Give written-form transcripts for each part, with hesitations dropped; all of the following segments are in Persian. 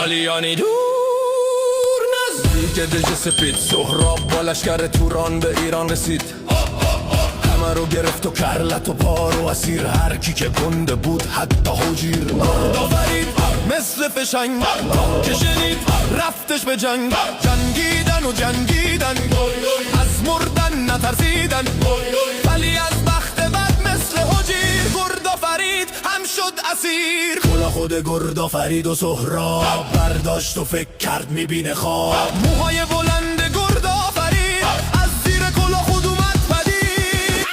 ایتالیانی دور نزدیک دژ سپید سهراب با لشکر توران به ایران رسید. همه رو گرفت و کرلت و پار و اسیر، هر کی که گنده بود حتی حجیر. مرد آفرید مثل فشنگ که شنید رفتش به جنگ. جنگیدن و جنگیدن از مردن نترسیدن، ولی از بخت بد مثل حجیر گرد آفرید هم شد اسیر. کلا خود گرد آفرید و سهراب برداشت و فکر کرد میبینه خواب. موهای بلند گرد آفرید از زیر کلا خود اومد پدید.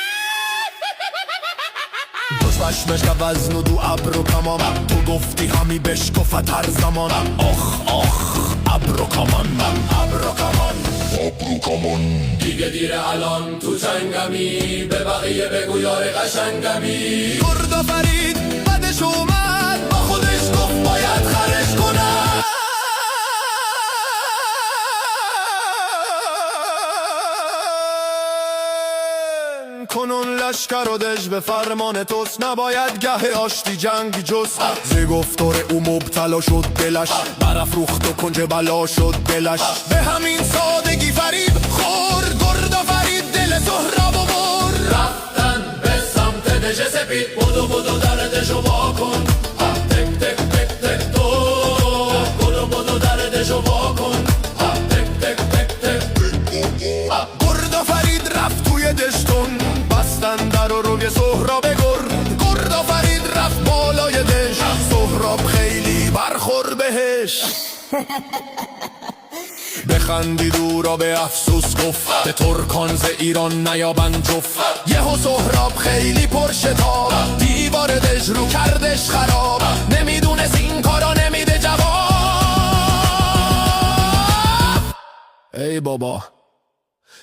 چشمش که وزن و دو ابر و کمان، تو گفتی همی بشکفت هر زمان. آخ آخ ابر و کمان، ابر و کمان، ابر و کمان. دیگه دیره الان تو جنگمی، به بقیه بگو یار قشنگمی. گرد آفرید بعدش اومد با خودش گفت باید خرش کنم. کنون لشکر و دژ به فرمان توست، نباید گه آشتی جنگ جست. ز گفتار او مبتلا شد دلش، برافروخت و کنج بلا شد دلش. به همین سادگی فریب خورد گرد آفرید دل سهراب و مرد. رفتن به سمت دژ سپید، بدو بدو در دژو وا کن. تک تک تک تک تو بدو بدو در دژو وا کن. تک تک تک تک گرد آفرید رفت توی دشتون، بستن در و روی سهراب گرد آفرید رفت بالای دژ. سهراب خیلی برخور بهش بخندید او را به افسوس گفت، به ترکان ز ایران نیابند جفت. یهو سهراب خیلی پرشتاب، دیوار دژ رو کردش خراب. نمیدونست این کارا نمیده جواب. ای بابا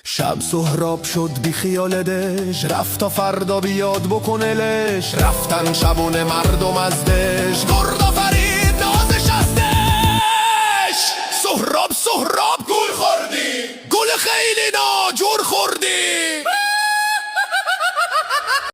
شب سهراب شد بی خیال دژ، رفت تا فردا بیاد بکنه لش. رفتن شبونه مردم از دژ، گرد آفرید نازش از دژ. سهراب گل خوردی، گل خیلی ناجور خوردی.